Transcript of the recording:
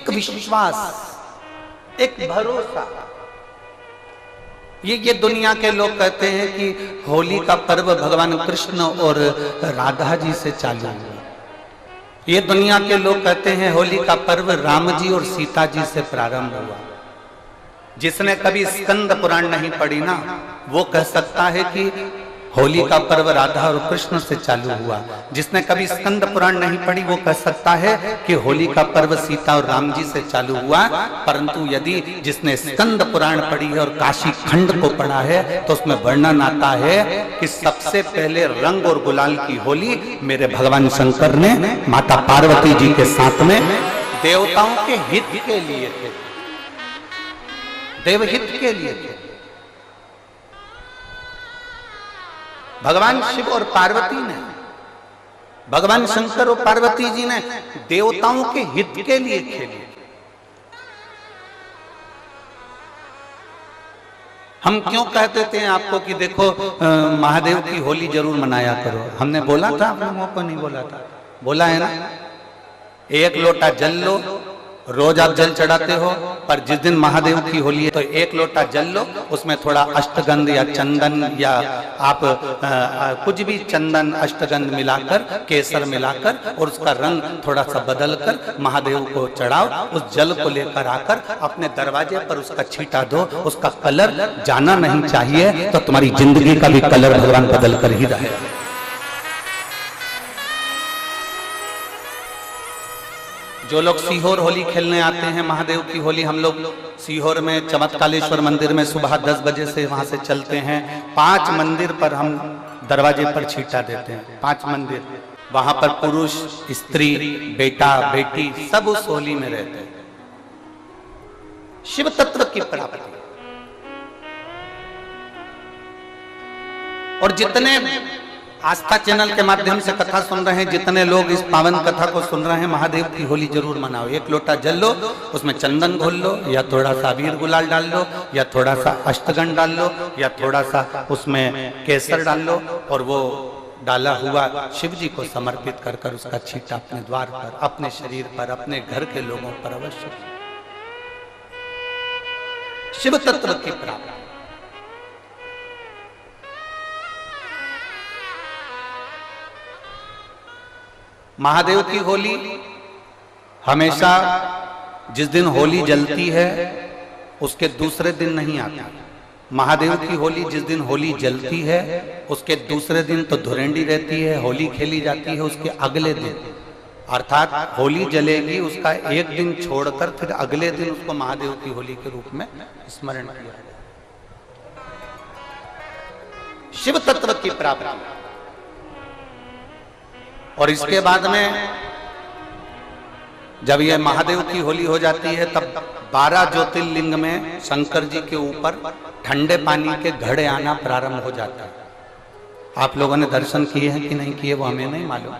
एक विश्वास, एक भरोसा। ये दुनिया के लोग कहते हैं कि होली का पर्व भगवान कृष्ण और राधा जी से चालू हुआ। ये दुनिया के लोग कहते हैं होली का पर्व राम जी और सीता जी से प्रारंभ हुआ। जिसने कभी स्कंद पुराण नहीं पढ़ी ना, वो कह सकता है कि होली का पर्व राधा और कृष्ण से चालू हुआ। जिसने कभी स्कंद पुराण नहीं पढ़ी वो कह सकता है कि होली का पर्व सीता और राम जी से चालू हुआ। परंतु यदि जिसने स्कंद पुराण पढ़ी है और काशी खंड को पढ़ा है तो उसमें वर्णन आता है कि सबसे पहले रंग और गुलाल की होली मेरे भगवान शंकर ने माता पार्वती जी के साथ में देवताओं के हित के लिए थे, देवहित के लिए थे। भगवान शिव और पार्वती ने, भगवान शंकर और पार्वती जी ने देवताओं के हित के लिए खेली। हम क्यों कहते थे आपको कि देखो महादेव की होली जरूर मनाया करो? हमने बोला था, आप लोगों को नहीं बोला था? बोला है ना। एक लोटा जल लो, रोज आप जल चढ़ाते हो, पर जिस दिन महादेव की होली है तो एक लोटा जल लो, उसमें थोड़ा अष्टगंध या चंदन या आप कुछ भी चंदन अष्टगंध मिलाकर, केसर मिलाकर और उसका रंग थोड़ा सा बदल कर महादेव को चढ़ाओ। उस जल को लेकर आकर अपने दरवाजे पर उसका छींटा दो। उसका कलर जाना नहीं चाहिए तो तुम्हारी जिंदगी का भी कलर भगवान बदल कर ही रहेगा। जो लोग सीहोर होली खेलने आते हैं, महादेव की होली, हम लोग सीहोर में चमत्कालेश्वर मंदिर में सुबह 10 बजे से वहां से चलते हैं। 5 मंदिर पर हम दरवाजे पर छींटा देते हैं। 5 मंदिर, वहां पर पुरुष, स्त्री, बेटा, बेटी सब उस होली में रहते हैं। शिव तत्व की प्राप्ति। और जितने आस्था चैनल के माध्यम से कथा सुन रहे हैं, जितने लोग इस पावन कथा को सुन रहे हैं, महादेव की होली जरूर मनाओ। एक लोटा जल लो, उसमें चंदन घोल लो, या थोड़ा सा अबीर गुलाल डाल लो, या थोड़ा सा अष्टगंध डाल लो, या थोड़ा सा उसमें केसर डाल लो, और वो डाला हुआ शिव जी को समर्पित कर कर उसका छींटा अपने द्वार पर, अपने शरीर पर, अपने घर के लोगों पर अवश्य। शिव तत्व की प्राप्ति। महादेव की होली हमेशा जिस दिन होली जलती है उसके दूसरे दिन नहीं आती। महादेव की होली जिस दिन होली जलती है उसके दूसरे दिन तो धुरेंडी रहती है, होली खेली जाती है उसके अगले दिन, अर्थात होली जलेगी उसका एक दिन छोड़कर फिर अगले दिन उसको महादेव की होली के रूप में स्मरण किया जाए। शिव तत्व की प्राप्ति। और इसके बाद में जब यह महादेव की होली हो जाती है तब 12 ज्योतिर्लिंग में शंकर जी के ऊपर ठंडे पानी के घड़े आना प्रारंभ हो जाता है। आप लोगों ने दर्शन किए हैं कि नहीं किए वो हमें नहीं मालूम।